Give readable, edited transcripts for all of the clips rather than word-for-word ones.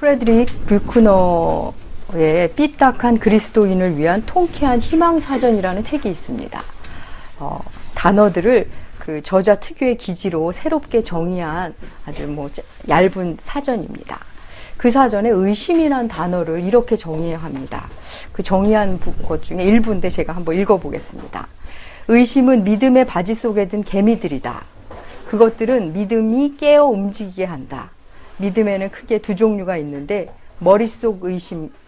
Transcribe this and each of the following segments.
프레드릭 뷰크너의 삐딱한 그리스도인을 위한 통쾌한 희망사전이라는 책이 있습니다. 단어들을 그 저자 특유의 기지로 새롭게 정의한 아주 얇은 사전입니다. 그 사전에 의심이라는 단어를 이렇게 정의합니다. 그 정의한 것 중에 일부인데 제가 한번 읽어보겠습니다. 의심은 믿음의 바지 속에 든 개미들이다. 그것들은 믿음이 깨어 움직이게 한다. 믿음에는 크게 두 종류가 있는데 머릿속 의심에는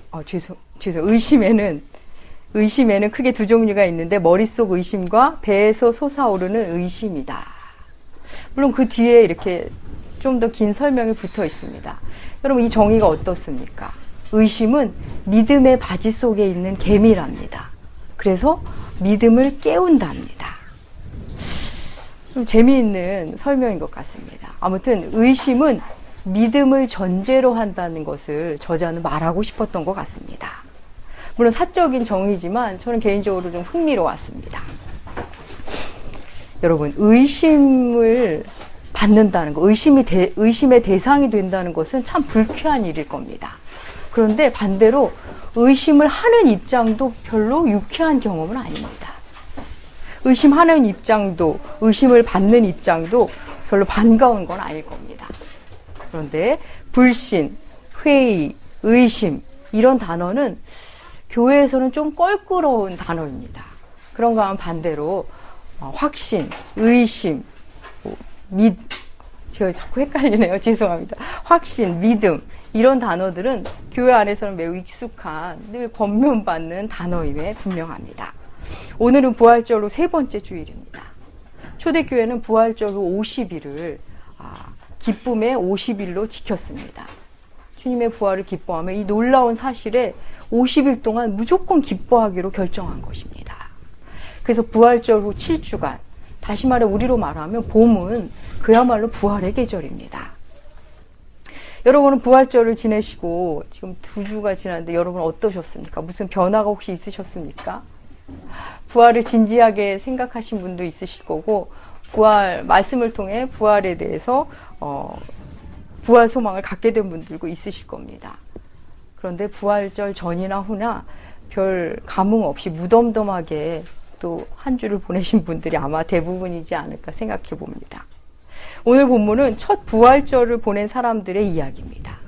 크게 두 종류가 있는데 머릿속 의심과 배에서 솟아오르는 의심이다. 물론 그 뒤에 이렇게 좀 더 긴 설명이 붙어 있습니다. 여러분, 이 정의가 어떻습니까? 의심은 믿음의 바지 속에 있는 개미랍니다. 그래서 믿음을 깨운답니다. 좀 재미있는 설명인 것 같습니다. 아무튼 의심은 믿음을 전제로 한다는 것을 저자는 말하고 싶었던 것 같습니다. 물론 사적인 정의지만 저는 개인적으로 좀 흥미로웠습니다. 여러분, 의심을 받는다는 것, 의심의 대상이 된다는 것은 참 불쾌한 일일 겁니다. 그런데 반대로 의심을 하는 입장도 별로 유쾌한 경험은 아닙니다. 의심하는 입장도, 의심을 받는 입장도 별로 반가운 건 아닐 겁니다. 그런데 불신, 회의, 의심 이런 단어는 교회에서는 좀 껄끄러운 단어입니다. 그런가 하면 반대로 확신, 의심, 제가 자꾸 헷갈리네요. 죄송합니다. 확신, 믿음 이런 단어들은 교회 안에서는 매우 익숙한, 늘 권면받는 단어임에 분명합니다. 오늘은 부활절로 세 번째 주일입니다. 초대교회는 부활절로 50일을 기쁨의 50일로 지켰습니다. 주님의 부활을 기뻐하며 이 놀라운 사실에 50일 동안 무조건 기뻐하기로 결정한 것입니다. 그래서 부활절 후 7주간, 다시 말해 우리로 말하면 봄은 그야말로 부활의 계절입니다. 여러분은 부활절을 지내시고 지금 2주가 지났는데 여러분 어떠셨습니까? 무슨 변화가 혹시 있으셨습니까? 부활을 진지하게 생각하신 분도 있으실 거고, 부활 말씀을 통해 부활에 대해서 부활 소망을 갖게 된 분들도 있으실 겁니다. 그런데 부활절 전이나 후나 별 감흥 없이 무덤덤하게 또 한 주를 보내신 분들이 아마 대부분이지 않을까 생각해 봅니다. 오늘 본문은 첫 부활절을 보낸 사람들의 이야기입니다.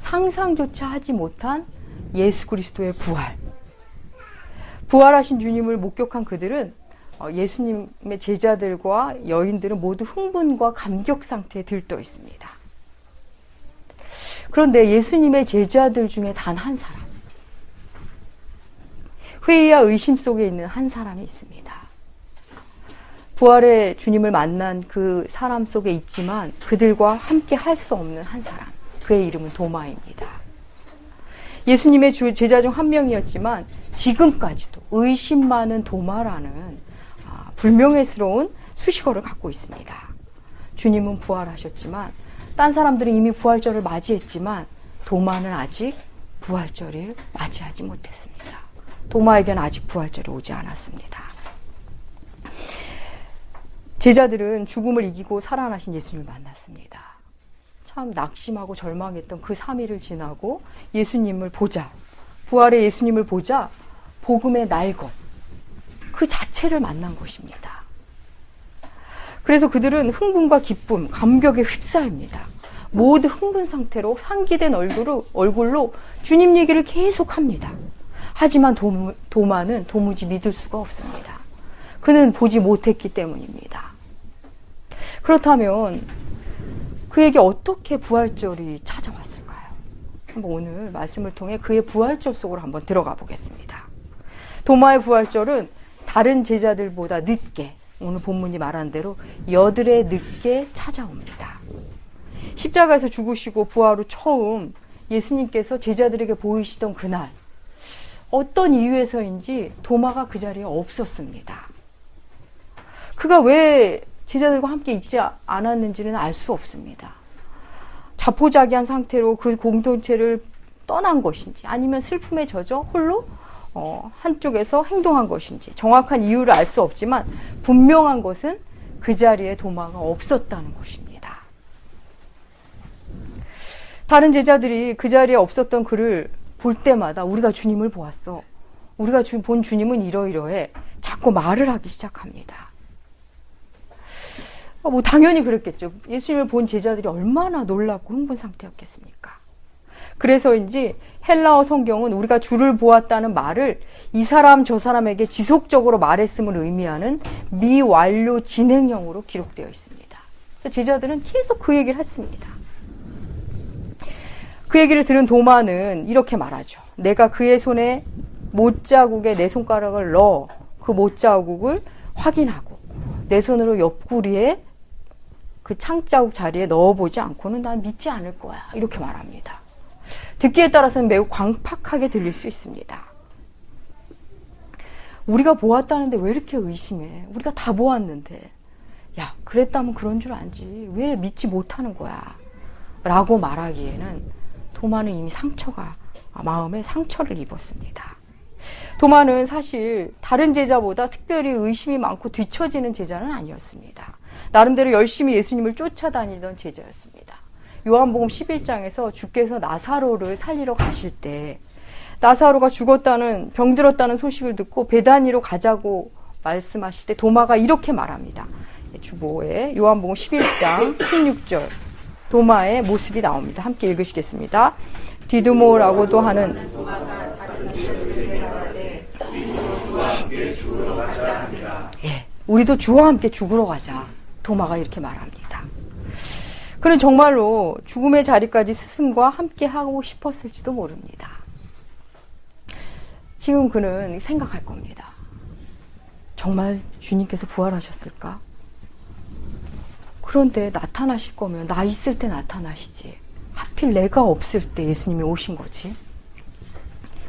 상상조차 하지 못한 예수 그리스도의 부활. 부활하신 주님을 목격한 그들은 예수님의 제자들과 여인들은 모두 흥분과 감격 상태에 들떠 있습니다. 그런데 예수님의 제자들 중에 단 한 사람, 회의와 의심 속에 있는 한 사람이 있습니다. 부활의 주님을 만난 그 사람 속에 있지만 그들과 함께 할 수 없는 한 사람, 그의 이름은 도마입니다. 예수님의 제자 중 한 명이었지만 지금까지도 의심 많은 도마라는 불명예스러운 수식어를 갖고 있습니다. 주님은 부활하셨지만 딴 사람들은 이미 부활절을 맞이했지만 도마는 아직 부활절을 맞이하지 못했습니다. 도마에게는 아직 부활절이 오지 않았습니다. 제자들은 죽음을 이기고 살아나신 예수님을 만났습니다. 참 낙심하고 절망했던 그 3일을 지나고 예수님을 보자, 부활의 예수님을 보자 복음의 날것, 그 자체를 만난 것입니다. 그래서 그들은 흥분과 기쁨, 감격에 휩싸입니다. 모두 흥분 상태로 상기된 얼굴로 주님 얘기를 계속합니다. 하지만 도마는 도무지 믿을 수가 없습니다. 그는 보지 못했기 때문입니다. 그렇다면 그에게 어떻게 부활절이 찾아왔을까요? 한번 오늘 말씀을 통해 그의 부활절 속으로 한번 들어가 보겠습니다. 도마의 부활절은 다른 제자들보다 늦게, 오늘 본문이 말한 대로 여드레 늦게 찾아옵니다. 십자가에서 죽으시고 부활 후 처음 예수님께서 제자들에게 보이시던 그날, 어떤 이유에서인지 도마가 그 자리에 없었습니다. 그가 왜 제자들과 함께 있지 않았는지는 알 수 없습니다. 자포자기한 상태로 그 공동체를 떠난 것인지, 아니면 슬픔에 젖어 홀로 한쪽에서 행동한 것인지 정확한 이유를 알 수 없지만 분명한 것은 그 자리에 도마가 없었다는 것입니다. 다른 제자들이 그 자리에 없었던 그를 볼 때마다 우리가 주님을 보았어. 우리가 본 주님은 이러이러해. 자꾸 말을 하기 시작합니다. 뭐 당연히 그랬겠죠. 예수님을 본 제자들이 얼마나 놀랍고 흥분 상태였겠습니까? 그래서인지 헬라어 성경은 우리가 주를 보았다는 말을 이 사람 저 사람에게 지속적으로 말했음을 의미하는 미완료 진행형으로 기록되어 있습니다. 그래서 제자들은 계속 그 얘기를 했습니다. 그 얘기를 들은 도마는 이렇게 말하죠. 내가 그의 손에 못자국에 내 손가락을 넣어 그 못자국을 확인하고 내 손으로 옆구리에 그 창자국 자리에 넣어보지 않고는 난 믿지 않을 거야. 이렇게 말합니다. 듣기에 따라서는 매우 광팍하게 들릴 수 있습니다. 우리가 보았다는데 왜 이렇게 의심해? 우리가 다 보았는데. 야, 그랬다면 그런 줄 알지. 왜 믿지 못하는 거야? 라고 말하기에는 도마는 이미 마음에 상처를 입었습니다. 도마는 사실 다른 제자보다 특별히 의심이 많고 뒤처지는 제자는 아니었습니다. 나름대로 열심히 예수님을 쫓아다니던 제자였습니다. 요한복음 11장에서 주께서 나사로를 살리러 가실 때 나사로가 병들었다는 소식을 듣고 베다니로 가자고 말씀하실 때 도마가 이렇게 말합니다. 주보에 요한복음 11장 16절 도마의 모습이 나옵니다. 함께 읽으시겠습니다. 디두모라고도 하는 예, 우리도 주와 함께 죽으러 가자. 도마가 이렇게 말합니다. 그는 정말로 죽음의 자리까지 스승과 함께 하고 싶었을지도 모릅니다. 지금 그는 생각할 겁니다. 정말 주님께서 부활하셨을까? 그런데 나타나실 거면 나 있을 때 나타나시지. 하필 내가 없을 때 예수님이 오신 거지.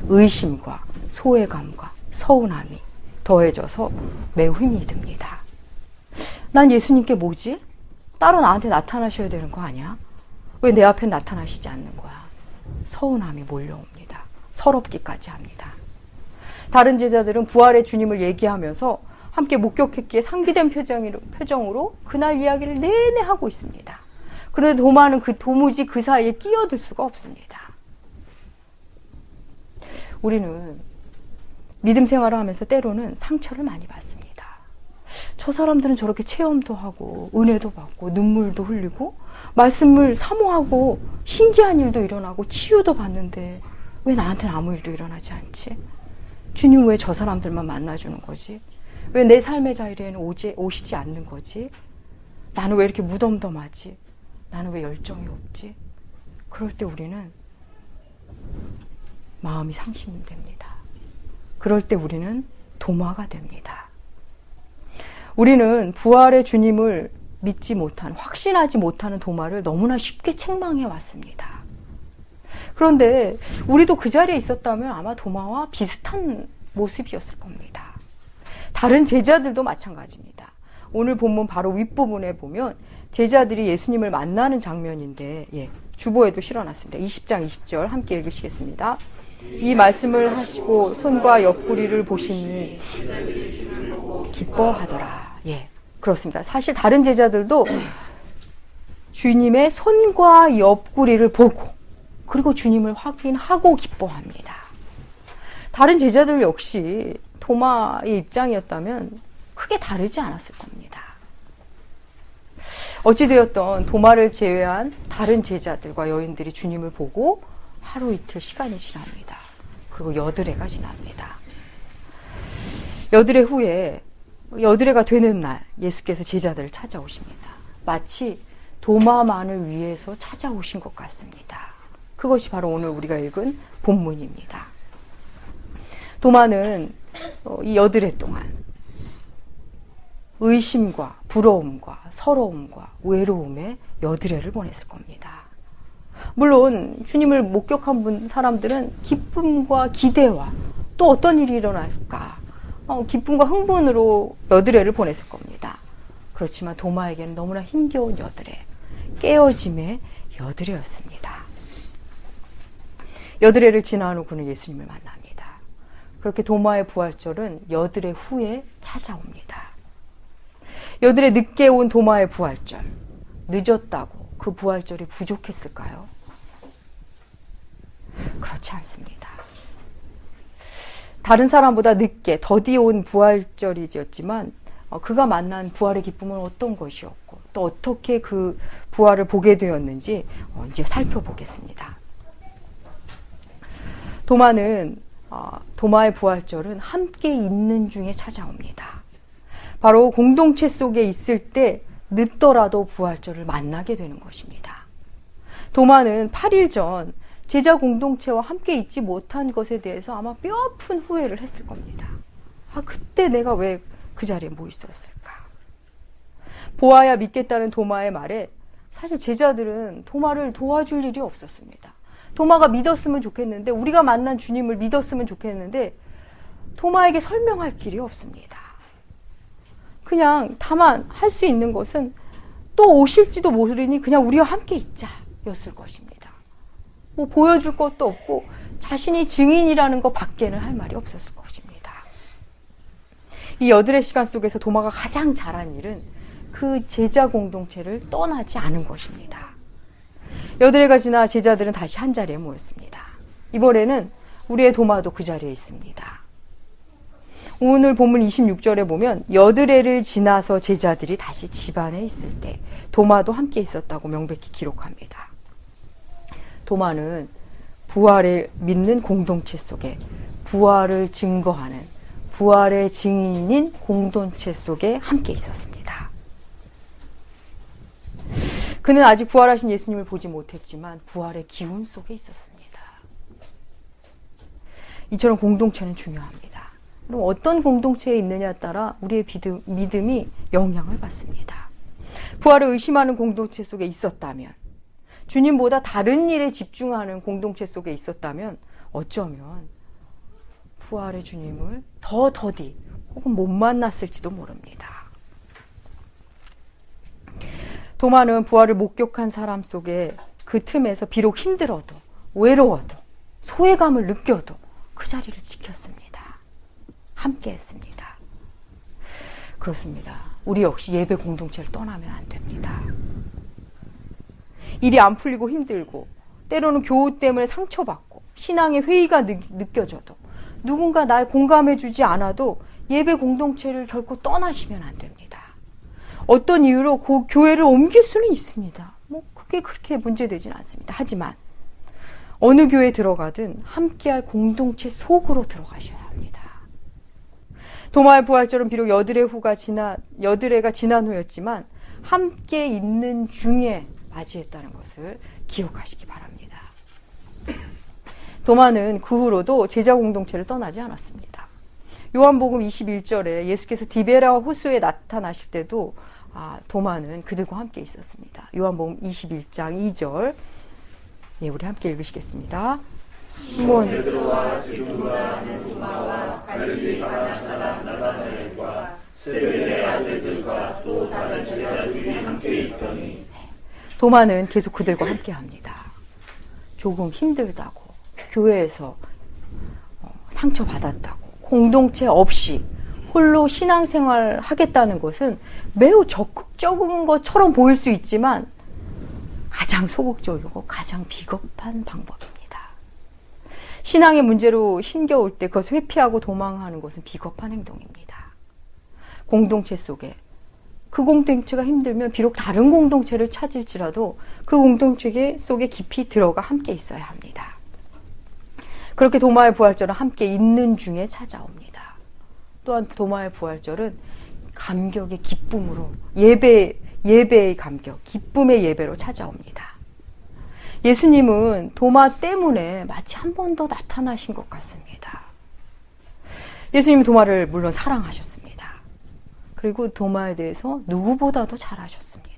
의심과 소외감과 서운함이 더해져서 매우 힘이 듭니다. 난 예수님께 뭐지? 따로 나한테 나타나셔야 되는 거 아니야? 왜 내 앞에 나타나시지 않는 거야? 서운함이 몰려옵니다. 서럽기까지 합니다. 다른 제자들은 부활의 주님을 얘기하면서 함께 목격했기에 상기된 표정으로 그날 이야기를 내내 하고 있습니다. 그런데 도마는 도무지 그 사이에 끼어들 수가 없습니다. 우리는 믿음 생활을 하면서 때로는 상처를 많이 받습니다. 저 사람들은 저렇게 체험도 하고 은혜도 받고 눈물도 흘리고 말씀을 사모하고 신기한 일도 일어나고 치유도 받는데 왜 나한테는 아무 일도 일어나지 않지? 주님 왜 저 사람들만 만나주는 거지? 왜 내 삶의 자리에는 오시지 않는 거지? 나는 왜 이렇게 무덤덤하지? 나는 왜 열정이 없지? 그럴 때 우리는 마음이 상심됩니다. 그럴 때 우리는 도마가 됩니다. 우리는 부활의 주님을 믿지 못한, 확신하지 못하는 도마를 너무나 쉽게 책망해 왔습니다. 그런데 우리도 그 자리에 있었다면 아마 도마와 비슷한 모습이었을 겁니다. 다른 제자들도 마찬가지입니다. 오늘 본문 바로 윗부분에 보면 제자들이 예수님을 만나는 장면인데 주보에도 실어놨습니다. 20장 20절 함께 읽으시겠습니다. 이 말씀을 하시고 손과 옆구리를 보시니 기뻐하더라. 그렇습니다. 사실 다른 제자들도 주님의 손과 옆구리를 보고 그리고 주님을 확인하고 기뻐합니다. 다른 제자들 역시 도마의 입장이었다면 크게 다르지 않았을 겁니다. 어찌되었던 도마를 제외한 다른 제자들과 여인들이 주님을 보고 하루 이틀 시간이 지납니다. 그리고 여드레가 지납니다. 여드레 후에 여드레가 되는 날 예수께서 제자들을 찾아오십니다. 마치 도마만을 위해서 찾아오신 것 같습니다. 그것이 바로 오늘 우리가 읽은 본문입니다. 도마는 이 여드레 동안 의심과 부러움과 서러움과 외로움에 여드레를 보냈을 겁니다. 물론 주님을 목격한 사람들은 기쁨과 기대와 또 어떤 일이 일어날까 기쁨과 흥분으로 여드레를 보냈을 겁니다. 그렇지만 도마에게는 너무나 힘겨운 여드레, 깨어짐의 여드레였습니다. 여드레를 지난 후 그는 예수님을 만납니다. 그렇게 도마의 부활절은 여드레 후에 찾아옵니다. 여드레 늦게 온 도마의 부활절, 늦었다고 그 부활절이 부족했을까요? 그렇지 않습니다. 다른 사람보다 늦게 더디 온 부활절이었지만 그가 만난 부활의 기쁨은 어떤 것이었고 또 어떻게 그 부활을 보게 되었는지 이제 살펴보겠습니다. 도마의 부활절은 함께 있는 중에 찾아옵니다. 바로 공동체 속에 있을 때 늦더라도 부활절을 만나게 되는 것입니다. 도마는 8일 전 제자 공동체와 함께 있지 못한 것에 대해서 아마 뼈아픈 후회를 했을 겁니다. 그때 내가 왜 그 자리에 못 있었을까? 보아야 믿겠다는 도마의 말에 사실 제자들은 도마를 도와줄 일이 없었습니다. 도마가 믿었으면 좋겠는데, 우리가 만난 주님을 믿었으면 좋겠는데 도마에게 설명할 길이 없습니다. 그냥 다만 할 수 있는 것은 또 오실지도 모르니 그냥 우리와 함께 있자 였을 것입니다. 뭐 보여줄 것도 없고 자신이 증인이라는 것 밖에는 할 말이 없었을 것입니다. 이 여드레 시간 속에서 도마가 가장 잘한 일은 그 제자 공동체를 떠나지 않은 것입니다. 여드레가 지나 제자들은 다시 한 자리에 모였습니다. 이번에는 우리의 도마도 그 자리에 있습니다. 오늘 본문 26절에 보면 여드레를 지나서 제자들이 다시 집 안에 있을 때 도마도 함께 있었다고 명백히 기록합니다. 도마는 부활을 믿는 공동체 속에 부활을 증거하는 부활의 증인인 공동체 속에 함께 있었습니다. 그는 아직 부활하신 예수님을 보지 못했지만 부활의 기운 속에 있었습니다. 이처럼 공동체는 중요합니다. 그럼 어떤 공동체에 있느냐에 따라 우리의 믿음이 영향을 받습니다. 부활을 의심하는 공동체 속에 있었다면, 주님보다 다른 일에 집중하는 공동체 속에 있었다면 어쩌면 부활의 주님을 더디 혹은 못 만났을지도 모릅니다. 도마는 부활을 목격한 사람 속에 그 틈에서 비록 힘들어도 외로워도 소외감을 느껴도 그 자리를 지켰습니다. 함께 했습니다. 그렇습니다. 우리 역시 예배 공동체를 떠나면 안 됩니다. 일이 안 풀리고 힘들고 때로는 교우 때문에 상처받고 신앙의 회의가 느껴져도 누군가 날 공감해주지 않아도 예배 공동체를 결코 떠나시면 안 됩니다. 어떤 이유로 그 교회를 옮길 수는 있습니다. 그게 그렇게 문제되진 않습니다. 하지만 어느 교회에 들어가든 함께할 공동체 속으로 들어가셔야 합니다. 도마의 부활절은 비록 여드레가 지난 후였지만 함께 있는 중에 맞이했다는 것을 기억하시기 바랍니다. 도마는 그 후로도 제자 공동체를 떠나지 않았습니다. 요한복음 21절에 예수께서 디베라 호수에 나타나실 때도 도마는 그들과 함께 있었습니다. 요한복음 21장 2절, 우리 함께 읽으시겠습니다. 시몬 베드로와 디두라 도마와 갈릴리 가나 사람 나다나엘과 세베대의 아들들과 또 다른 제자들이 함께 있더니, 도마는 계속 그들과 함께 합니다. 조금 힘들다고, 교회에서 상처받았다고, 공동체 없이 홀로 신앙생활 하겠다는 것은 매우 적극적인 것처럼 보일 수 있지만 가장 소극적이고 가장 비겁한 방법입니다. 신앙의 문제로 힘겨울 때 그것을 회피하고 도망하는 것은 비겁한 행동입니다. 공동체 속에, 그 공동체가 힘들면 비록 다른 공동체를 찾을지라도 그 공동체 속에 깊이 들어가 함께 있어야 합니다. 그렇게 도마의 부활절은 함께 있는 중에 찾아옵니다. 또한 도마의 부활절은 감격의 기쁨으로, 예배의 감격, 기쁨의 예배로 찾아옵니다. 예수님은 도마 때문에 마치 한 번 더 나타나신 것 같습니다. 예수님은 도마를 물론 사랑하셨습니다. 그리고 도마에 대해서 누구보다도 잘 아셨습니다.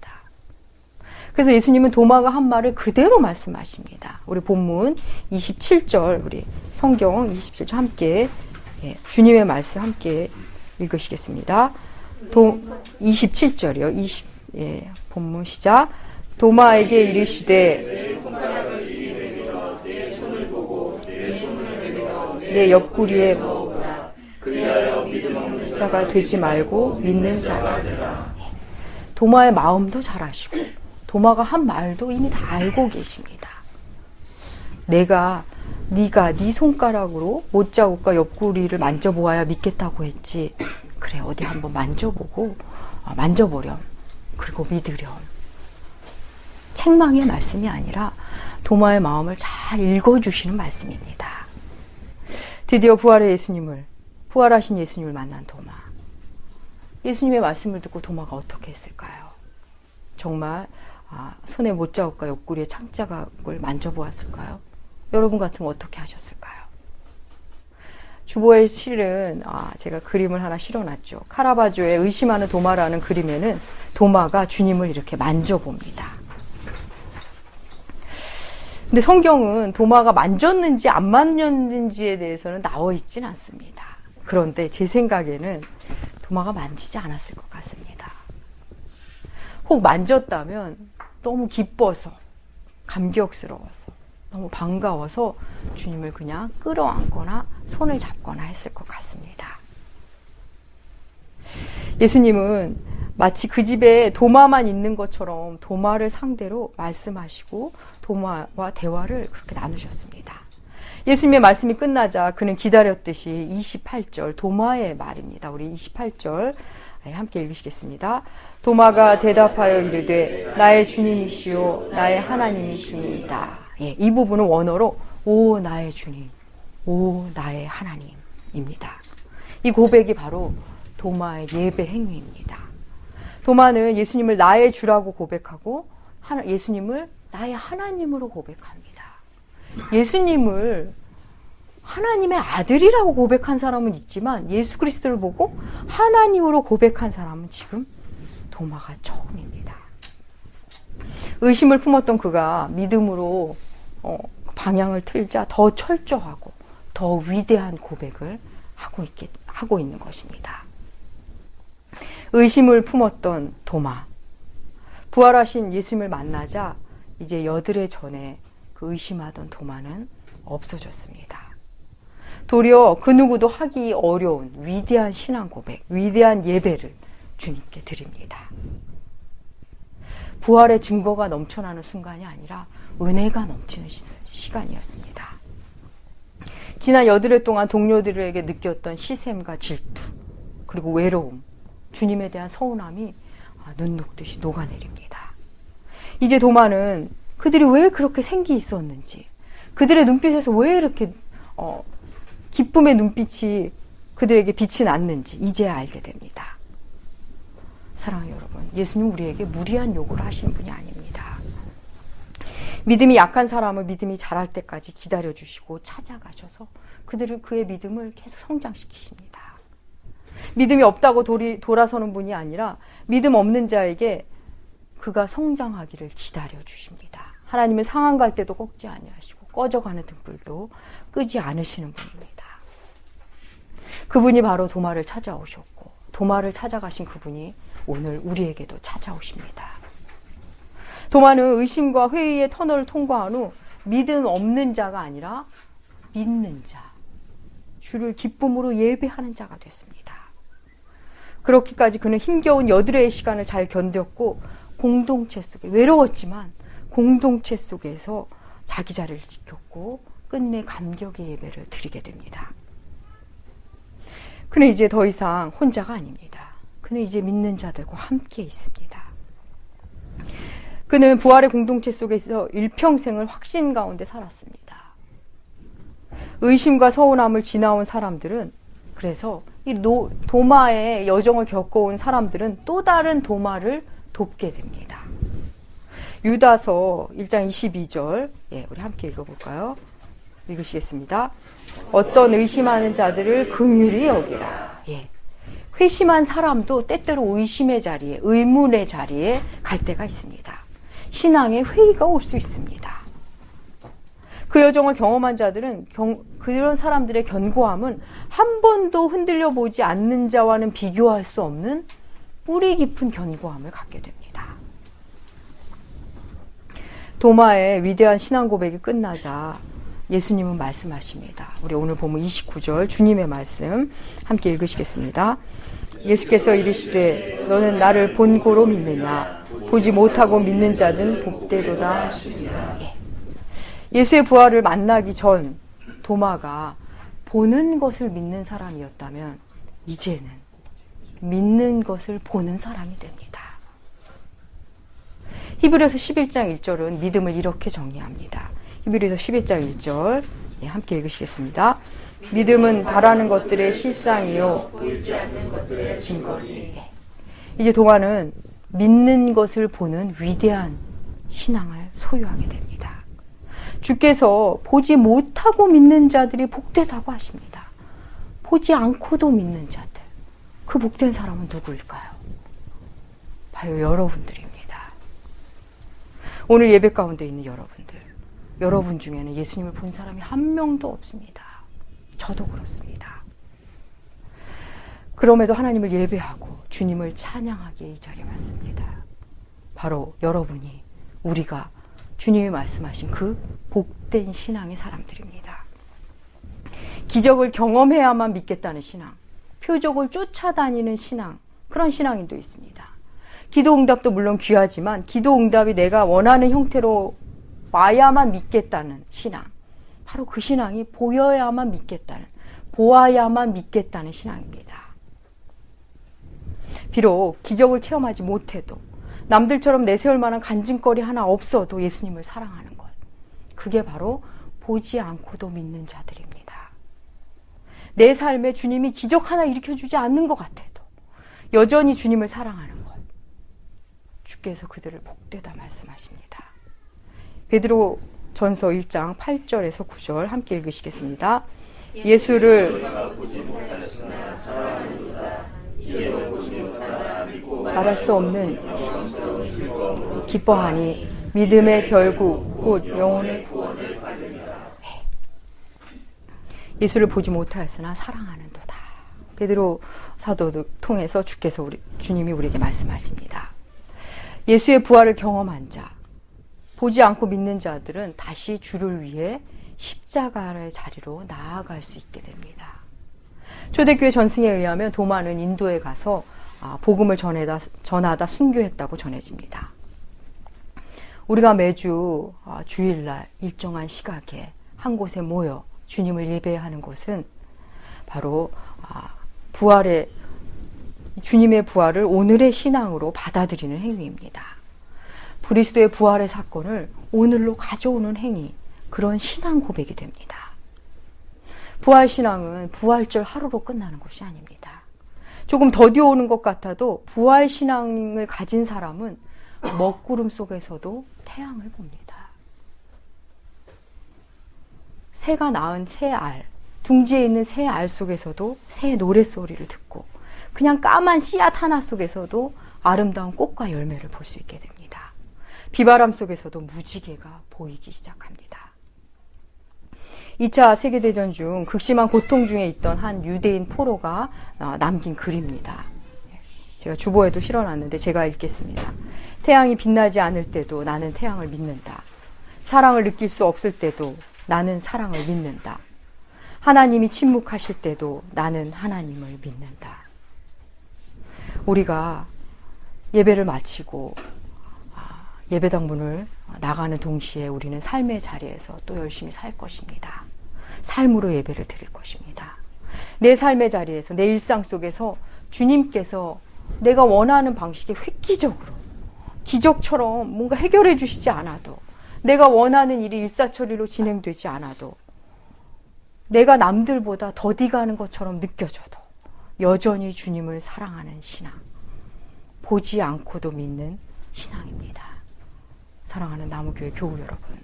그래서 예수님은 도마가 한 말을 그대로 말씀하십니다. 우리 본문 27절, 우리 성경 27절 함께, 주님의 말씀 함께 읽으시겠습니다. 27절이요. 본문 시작. 도마에게 이르시되 내 옆구리에 넣어보라. 그리하여 믿음 없는 자가 되지 말고 믿는 자가 되라. 도마의 마음도 잘 아시고 도마가 한 말도 이미 다 알고 계십니다. 내가 네가 네 손가락으로 못자국과 옆구리를 만져보아야 믿겠다고 했지. 그래, 어디 한번 만져보고 만져보렴. 그리고 믿으렴. 책망의 말씀이 아니라 도마의 마음을 잘 읽어주시는 말씀입니다. 드디어 부활하신 예수님을 만난 도마. 예수님의 말씀을 듣고 도마가 어떻게 했을까요? 정말 손에 못자국과 옆구리에 창자국을 만져보았을까요? 여러분 같으면 어떻게 하셨을까요? 주보에 실은 제가 그림을 하나 실어놨죠. 카라바조의 의심하는 도마라는 그림에는 도마가 주님을 이렇게 만져봅니다. 근데 성경은 도마가 만졌는지 안 만졌는지에 대해서는 나와 있진 않습니다. 그런데 제 생각에는 도마가 만지지 않았을 것 같습니다. 혹 만졌다면 너무 기뻐서, 감격스러워서, 너무 반가워서 주님을 그냥 끌어안거나 손을 잡거나 했을 것 같습니다. 예수님은 마치 그 집에 도마만 있는 것처럼 도마를 상대로 말씀하시고 도마와 대화를 그렇게 나누셨습니다. 예수님의 말씀이 끝나자 그는 기다렸듯이 28절 도마의 말입니다. 우리 28절 함께 읽으시겠습니다. 도마가 대답하여 이르되 나의 주님이시요 나의 하나님이시니이다. 이 부분은 원어로 오 나의 주님, 오 나의 하나님입니다. 이 고백이 바로 도마의 예배 행위입니다. 도마는 예수님을 나의 주라고 고백하고 예수님을 나의 하나님으로 고백합니다. 예수님을 하나님의 아들이라고 고백한 사람은 있지만 예수 그리스도를 보고 하나님으로 고백한 사람은 지금 도마가 처음입니다. 의심을 품었던 그가 믿음으로 방향을 틀자 더 철저하고 더 위대한 고백을 하고 있는 것입니다. 의심을 품었던 도마, 부활하신 예수님을 만나자 이제 여드레 전에 그 의심하던 도마는 없어졌습니다. 도리어 그 누구도 하기 어려운 위대한 신앙 고백, 위대한 예배를 주님께 드립니다. 부활의 증거가 넘쳐나는 순간이 아니라 은혜가 넘치는 시간이었습니다. 지난 여드레 동안 동료들에게 느꼈던 시샘과 질투, 그리고 외로움, 주님에 대한 서운함이 눈 녹듯이 녹아내립니다. 이제 도마는 그들이 왜 그렇게 생기 있었는지, 그들의 눈빛에서 왜 이렇게 기쁨의 눈빛이 그들에게 빛이 났는지 이제야 알게 됩니다. 사랑하는 여러분, 예수님 우리에게 무리한 요구를 하시는 분이 아닙니다. 믿음이 약한 사람을 믿음이 자랄 때까지 기다려주시고 찾아가셔서 그의 믿음을 계속 성장시키십니다. 믿음이 없다고 돌아서는 분이 아니라 믿음 없는 자에게 그가 성장하기를 기다려주십니다. 하나님은 상한 갈 때도 꺾지 아니하시고 꺼져가는 등불도 끄지 않으시는 분입니다. 그분이 바로 도마를 찾아오셨고 도마를 찾아가신 그분이 오늘 우리에게도 찾아오십니다. 도마는 의심과 회의의 터널을 통과한 후 믿음 없는 자가 아니라 믿는 자, 주를 기쁨으로 예배하는 자가 됐습니다. 그렇기까지 그는 힘겨운 여드레의 시간을 잘 견뎠고 공동체 속에 외로웠지만 공동체 속에서 자기 자리를 지켰고 끝내 감격의 예배를 드리게 됩니다. 그는 이제 더 이상 혼자가 아닙니다. 그는 이제 믿는 자들과 함께 있습니다. 그는 부활의 공동체 속에서 일평생을 확신 가운데 살았습니다. 의심과 서운함을 지나온 사람들은 그래서 이 도마의 여정을 겪어온 사람들은 또 다른 도마를 돕게 됩니다. 유다서 1장 22절 우리 함께 읽어볼까요? 읽으시겠습니다. 어떤 의심하는 자들을 긍휼히 여기라. 회심한 사람도 때때로 의심의 자리에, 의문의 자리에 갈 때가 있습니다. 신앙의 회의가 올 수 있습니다. 그 여정을 경험한 자들은 그런 사람들의 견고함은 한 번도 흔들려 보지 않는 자와는 비교할 수 없는 뿌리 깊은 견고함을 갖게 됩니다. 도마의 위대한 신앙 고백이 끝나자 예수님은 말씀하십니다. 우리 오늘 보면 29절 주님의 말씀 함께 읽으시겠습니다. 예수께서 이르시되 너는 나를 본고로 믿느냐 보지 못하고 믿는 자는 복되도다. 예수의 부활을 만나기 전 도마가 보는 것을 믿는 사람이었다면 이제는 믿는 것을 보는 사람이 됩니다. 히브리서 11장 1절은 믿음을 이렇게 정리합니다. 히브리서 11장 1절 함께 읽으시겠습니다. 믿음은 바라는 것들의 실상이요 보이지 않는 것들의 증거니. 이제 도마는 믿는 것을 보는 위대한 신앙을 소유하게 됩니다. 주께서 보지 못하고 믿는 자들이 복되다고 하십니다. 보지 않고도 믿는 자들. 그 복된 사람은 누구일까요? 바로 여러분들입니다. 오늘 예배 가운데 있는 여러분들. 여러분 중에는 예수님을 본 사람이 한 명도 없습니다. 저도 그렇습니다. 그럼에도 하나님을 예배하고 주님을 찬양하기에 이 자리에 왔습니다. 바로 여러분이, 우리가 주님이 말씀하신 그 복된 신앙의 사람들입니다. 기적을 경험해야만 믿겠다는 신앙, 표적을 쫓아다니는 신앙, 그런 신앙인도 있습니다. 기도응답도 물론 귀하지만 기도응답이 내가 원하는 형태로 와야만 믿겠다는 신앙, 바로 그 신앙이 보여야만 믿겠다는, 보아야만 믿겠다는 신앙입니다. 비록 기적을 체험하지 못해도, 남들처럼 내세울 만한 간증거리 하나 없어도 예수님을 사랑하는 것, 그게 바로 보지 않고도 믿는 자들입니다. 내 삶에 주님이 기적 하나 일으켜주지 않는 것 같아도 여전히 주님을 사랑하는 것, 주께서 그들을 복되다 말씀하십니다. 베드로 전서 1장 8절에서 9절 함께 읽으시겠습니다. 예수를 말할 수 없는 기뻐하니 믿음의 결국 곧 영혼의 구원을 받으리라. 예수를 보지 못하였으나 사랑하는도다. 베드로 사도를 통해서 주님이 우리에게 말씀하십니다. 예수의 부활을 경험한 자, 보지 않고 믿는 자들은 다시 주를 위해 십자가의 자리로 나아갈 수 있게 됩니다. 초대교회 전승에 의하면 도마는 인도에 가서 복음을 전하다 순교했다고 전해집니다. 우리가 매주 주일날 일정한 시각에 한 곳에 모여 주님을 예배하는 곳은 바로 주님의 부활을 오늘의 신앙으로 받아들이는 행위입니다. 그리스도의 부활의 사건을 오늘로 가져오는 행위, 그런 신앙 고백이 됩니다. 부활신앙은 부활절 하루로 끝나는 것이 아닙니다. 조금 더디 오는 것 같아도 부활신앙을 가진 사람은 먹구름 속에서도 태양을 봅니다. 새가 낳은 새알, 둥지에 있는 새알 속에서도 새 노랫소리를 듣고, 그냥 까만 씨앗 하나 속에서도 아름다운 꽃과 열매를 볼 수 있게 됩니다. 비바람 속에서도 무지개가 보이기 시작합니다. 2차 세계대전 중 극심한 고통 중에 있던 한 유대인 포로가 남긴 글입니다. 제가 주보에도 실어놨는데 제가 읽겠습니다. 태양이 빛나지 않을 때도 나는 태양을 믿는다. 사랑을 느낄 수 없을 때도 나는 사랑을 믿는다. 하나님이 침묵하실 때도 나는 하나님을 믿는다. 우리가 예배를 마치고 예배당 문을 나가는 동시에 우리는 삶의 자리에서 또 열심히 살 것입니다. 삶으로 예배를 드릴 것입니다. 내 삶의 자리에서, 내 일상 속에서 주님께서 내가 원하는 방식의 획기적으로, 기적처럼 뭔가 해결해 주시지 않아도, 내가 원하는 일이 일사천리로 진행되지 않아도, 내가 남들보다 더디 가는 것처럼 느껴져도 여전히 주님을 사랑하는 신앙, 보지 않고도 믿는 신앙입니다. 사랑하는 나무교회 교우 여러분,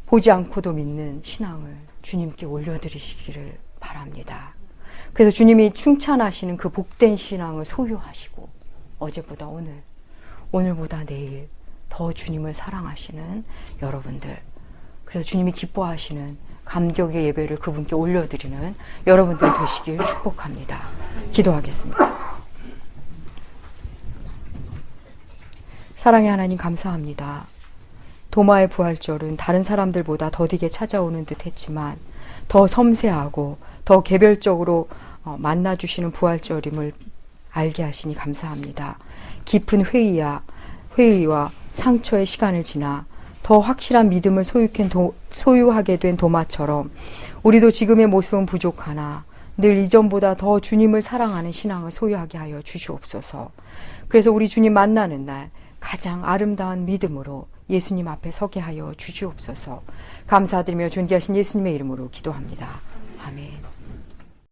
보지 않고도 믿는 신앙을 주님께 올려드리시기를 바랍니다. 그래서 주님이 칭찬하시는 그 복된 신앙을 소유하시고, 어제보다 오늘, 오늘보다 내일 더 주님을 사랑하시는 여러분들, 그래서 주님이 기뻐하시는 감격의 예배를 그분께 올려드리는 여러분들 되시길 축복합니다. 기도하겠습니다. 사랑의 하나님, 감사합니다. 도마의 부활절은 다른 사람들보다 더디게 찾아오는 듯 했지만 더 섬세하고 더 개별적으로 만나주시는 부활절임을 알게 하시니 감사합니다. 깊은 회의와 상처의 시간을 지나 더 확실한 믿음을 소유하게 된 도마처럼 우리도 지금의 모습은 부족하나 늘 이전보다 더 주님을 사랑하는 신앙을 소유하게 하여 주시옵소서. 그래서 우리 주님 만나는 날 가장 아름다운 믿음으로 예수님 앞에 서게 하여 주시옵소서. 감사드리며 존귀하신 예수님의 이름으로 기도합니다. 아멘.